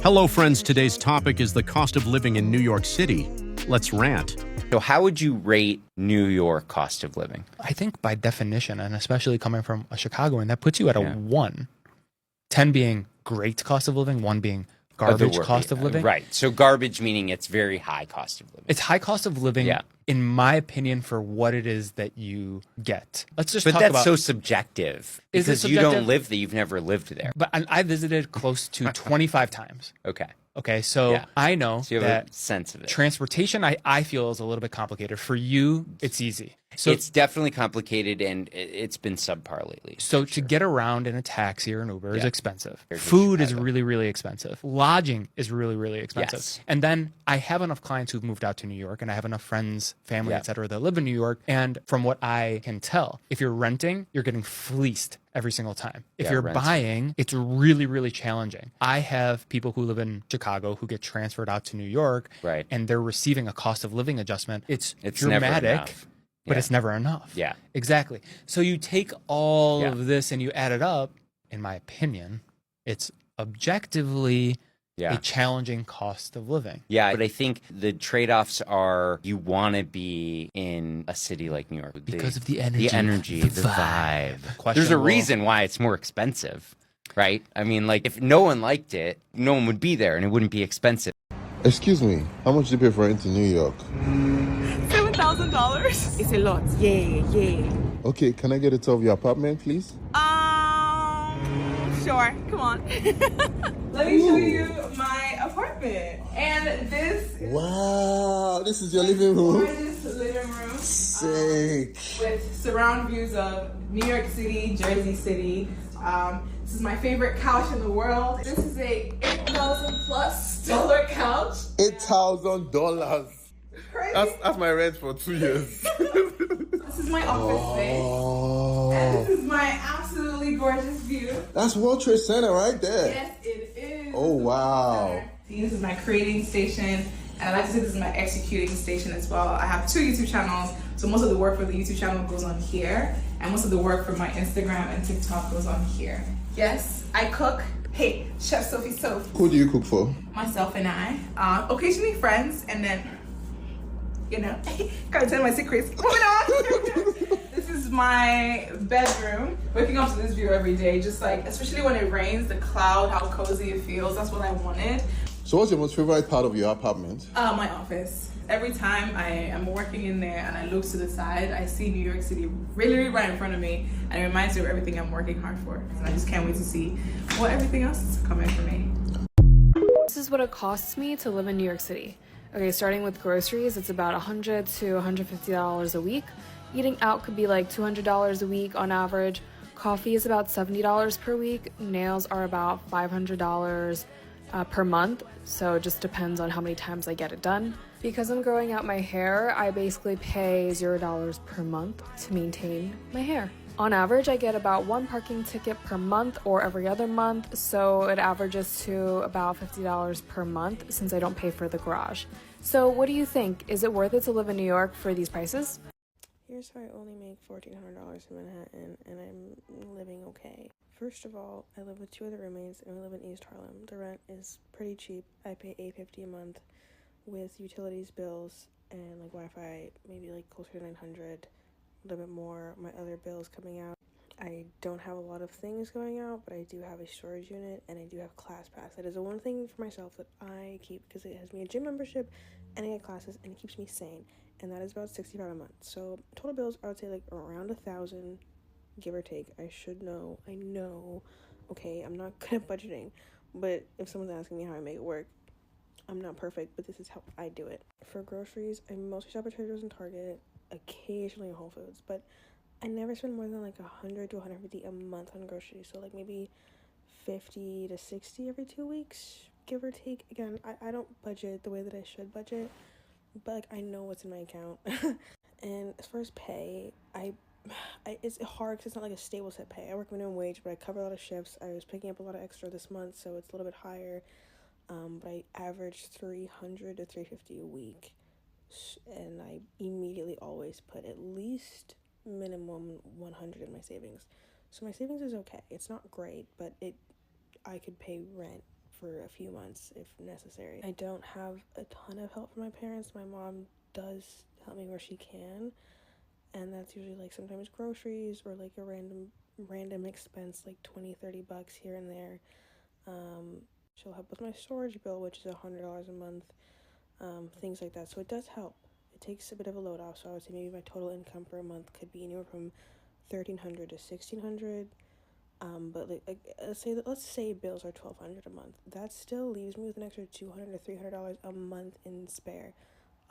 Hello, friends. Today's topic is the cost of living in New York City. Let's rant. So how would you rate New York cost of living? I think by definition, and especially coming from a Chicagoan, that puts you at a 1. 10 being great cost of living, 1 being garbage cost of living. Right. So garbage meaning it's very high cost of living. It's high cost of living, in my opinion, for what it is that you get. Let's just talk about... But that's so subjective. Is it because subjective? you don't live there. You've never lived there. But I visited close to 25 times. Okay, so I know so you have that a sense of it. Transportation, I feel, is a little bit complicated. For you, it's easy. So it's definitely complicated, and it's been subpar lately. So to get around in a taxi or an Uber is expensive. Food is really, really expensive. Lodging is really, really expensive. Yes. And then I have enough clients who've moved out to New York, and I have enough friends, family, et cetera, that live in New York. And from what I can tell, if you're renting, you're getting fleeced every single time. If you're buying, it's really, really challenging. I have people who live in Chicago who get transferred out to New York, and they're receiving a cost of living adjustment. It's dramatic. Never enough. But it's never enough. Yeah. Exactly. So you take all of this and you add it up, in my opinion, it's objectively a challenging cost of living. Yeah, but I think the trade-offs are you want to be in a city like New York. Because of the energy. The vibe. There's a reason why it's more expensive, right? I mean, like, if no one liked it, no one would be there and it wouldn't be expensive. Excuse me, how much do you pay for rent in New York? $7,000. It's a lot. Yeah. Okay, can I get a tour of your apartment, please? Sure. Come on. Let me show you my apartment. And this is this is your living room? Gorgeous living room. Sick. With surround views of New York City, Jersey City. This is my favorite couch in the world. This is a $8,000+ couch. $8,000. Crazy. That's my rent for 2 years. This is my office space. And this is my absolutely gorgeous view. That's World Trade Center right there. Yes, it is. Oh, wow. This is my creating station. And I like to say this is my executing station as well. I have 2 YouTube channels. So most of the work for the YouTube channel goes on here. And most of the work for my Instagram and TikTok goes on here. Yes, I cook. Hey, Chef Sophie Soph. Who do you cook for? Myself and I. Occasionally friends, and then, gotta tell my secrets. Moving on. This is my bedroom. Waking up to this view every day, just like, especially when it rains, the cloud, how cozy it feels. That's what I wanted. So what's your most favorite part of your apartment? My office. Every time I am working in there and I look to the side, I see New York City really right in front of me, and it reminds me of everything I'm working hard for. And I just can't wait to see what everything else is coming for me. This is what it costs me to live in New York City. Okay, starting with groceries, it's about $100 to $150 a week. Eating out could be like $200 a week on average. Coffee is about $70 per week. Nails are about $500 per month, so it just depends on how many times I get it done. Because I'm growing out my hair, I basically pay $0 per month to maintain my hair. On average, I get about 1 parking ticket per month or every other month, so it averages to about $50 per month since I don't pay for the garage. So what do you think? Is it worth it to live in New York for these prices? Here's how I only make $1,400 in Manhattan, and I'm living okay. First of all, I live with 2 other roommates, and we live in East Harlem. The rent is pretty cheap. I pay $850 a month with utilities bills and like Wi-Fi, maybe like closer to $900, a little bit more. My other bills coming out. I don't have a lot of things going out, but I do have a storage unit, and I do have ClassPass. That is the one thing for myself that I keep because it has me a gym membership, and I get classes, and it keeps me sane. And that is about $65 a month. So total bills, I would say like around $1,000, give or take. I should know. I know. Okay, I'm not good at budgeting, but if someone's asking me how I make it work, I'm not perfect, but this is how I do it. For groceries, I mostly shop at Trader Joe's and Target, occasionally at Whole Foods, but I never spend more than like $100 to $150 a month on groceries. So like maybe $50 to $60 every 2 weeks, give or take. Again, I don't budget the way that I should budget, but like I know what's in my account. And as far as pay, it's hard because it's not like a stable set pay. I work minimum wage, but I cover a lot of shifts. I was picking up a lot of extra this month, so it's a little bit higher. But I average $300 to $350 a week, and I immediately always put at least minimum $100 in my savings. So my savings is okay. It's not great, but I could pay rent for a few months if necessary. I don't have a ton of help from my parents. My mom does help me where she can, and that's usually like sometimes groceries or like a random expense like $20-$30 here and there. She'll help with my storage bill, which is $100 a month, things like that. So it does help. It takes a bit of a load off. So I would say maybe my total income for a month could be anywhere from $1,300 to $1,600. But let's say bills are $1,200 a month. That still leaves me with an extra $200 to $300 a month in spare.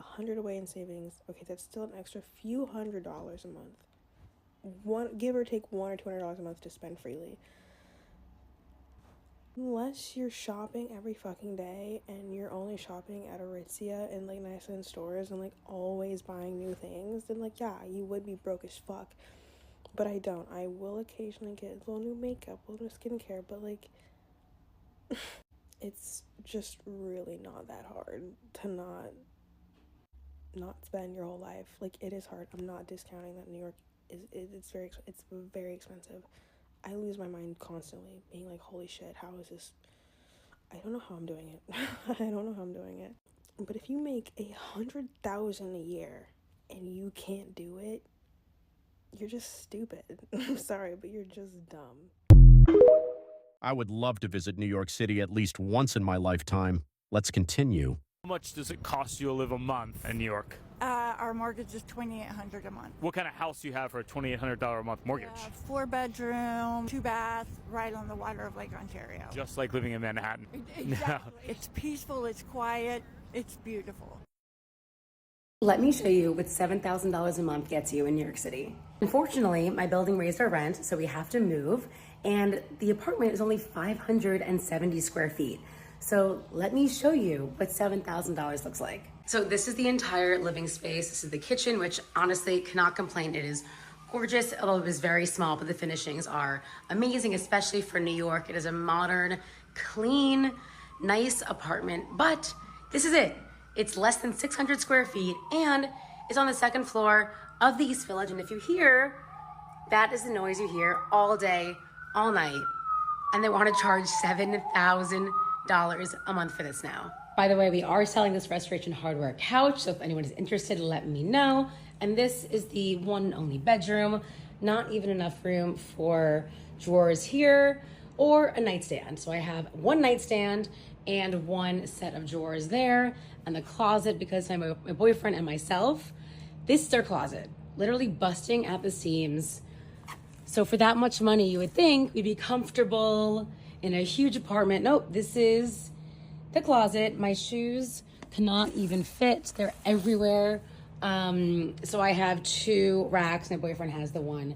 $100 away in savings. Okay, that's still an extra few $100 a month. Give or take $100 or $200 a month to spend freely. Unless you're shopping every fucking day and you're only shopping at Aritzia and like nice in stores and like always buying new things, then like yeah, you would be broke as fuck. But I don't. I will occasionally get a little new makeup, a little new skincare, but like it's just really not that hard to not spend your whole life. Like it is hard. I'm not discounting that New York it's very expensive. I lose my mind constantly, being like, holy shit, how is this? I don't know how I'm doing it. I don't know how I'm doing it. But if you make $100,000 a year and you can't do it, you're just stupid. I'm sorry, but you're just dumb. I would love to visit New York City at least once in my lifetime. Let's continue. How much does it cost you to live a month in New York? Our mortgage is $2,800 a month. What kind of house do you have for a $2,800 a month mortgage? 4-bedroom, 2-bath, right on the water of Lake Ontario. Just like living in Manhattan. Exactly. It's peaceful, it's quiet, it's beautiful. Let me show you what $7,000 a month gets you in New York City. Unfortunately, my building raised our rent, so we have to move, and the apartment is only 570 square feet. So let me show you what $7,000 looks like. So this is the entire living space. This is the kitchen, which honestly cannot complain. It is gorgeous, although it is very small, but the finishings are amazing, especially for New York. It is a modern, clean, nice apartment, but this is it. It's less than 600 square feet, and it's on the second floor of the East Village. And if you hear, that is the noise you hear all day, all night. And they want to charge $7,000 a month for this now. By the way, we are selling this Restoration Hardware couch, so if anyone is interested, let me know. And this is the one and only bedroom. Not even enough room for drawers here or a nightstand. So I have one nightstand and one set of drawers there, and the closet, because I'm my boyfriend and myself, this is our closet, literally busting at the seams. So for that much money, you would think we'd be comfortable in a huge apartment. Nope, this is the closet. My shoes cannot even fit. They're everywhere. So I have 2 racks. My boyfriend has the one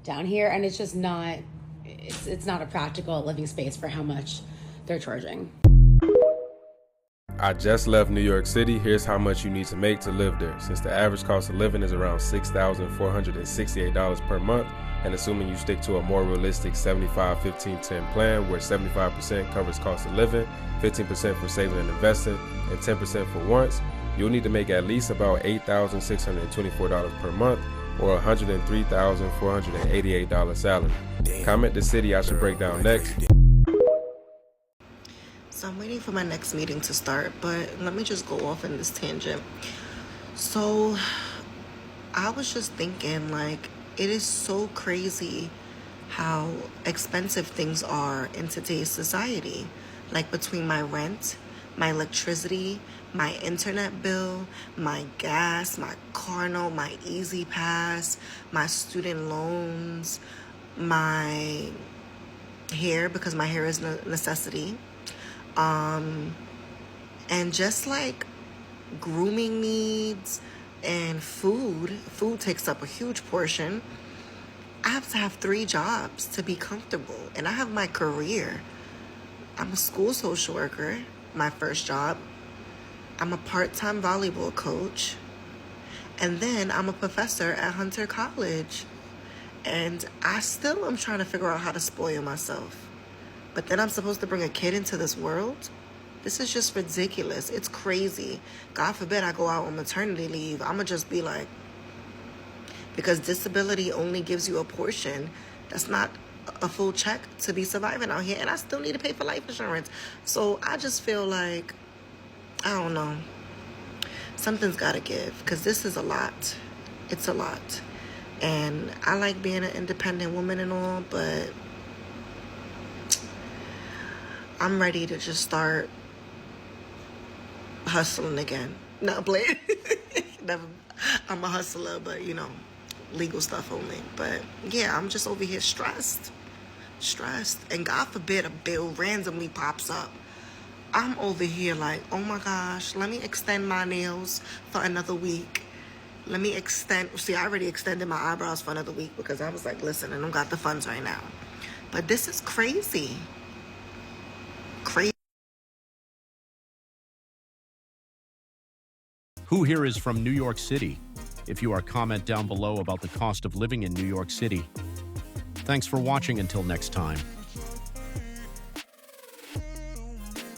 down here, and it's just not, it's not a practical living space for how much they're charging. I just left New York City. Here's how much you need to make to live there. Since the average cost of living is around $6,468 per month, and assuming you stick to a more realistic 75-15-10 plan where 75% covers cost of living, 15% for saving and investing, and 10% for wants, you'll need to make at least about $8,624 per month or $103,488 salary. Comment the city I should break down next. So I'm waiting for my next meeting to start, but let me just go off in this tangent. So I was just thinking, like, it is so crazy how expensive things are in today's society. Like between my rent, my electricity, my internet bill, my gas, my car note, my Easy Pass, my student loans, my hair, because my hair is a necessity. And just like grooming needs and food takes up a huge portion. I have to have 3 jobs to be comfortable, and I have my career. I'm a school social worker, my first job. I'm a part-time volleyball coach, and then I'm a professor at Hunter College. And I still am trying to figure out how to spoil myself. But then I'm supposed to bring a kid into this world? This is just ridiculous. It's crazy. God forbid I go out on maternity leave. I'm going to just be like, because disability only gives you a portion. That's not a full check to be surviving out here, and I still need to pay for life insurance. So I just feel like, I don't know, something's got to give, because this is a lot. It's a lot. And I like being an independent woman and all, but I'm ready to just start hustling again. Not playing. Never. I'm a hustler, but you know, legal stuff only. But yeah, I'm just over here stressed. And God forbid a bill randomly pops up. I'm over here like, oh my gosh, let me extend my nails for another week. Let me see, I already extended my eyebrows for another week because I was like, listen, I don't got the funds right now. But this is crazy. Who here is from New York City? If you are, comment down below about the cost of living in New York City. Thanks for watching. Until next time.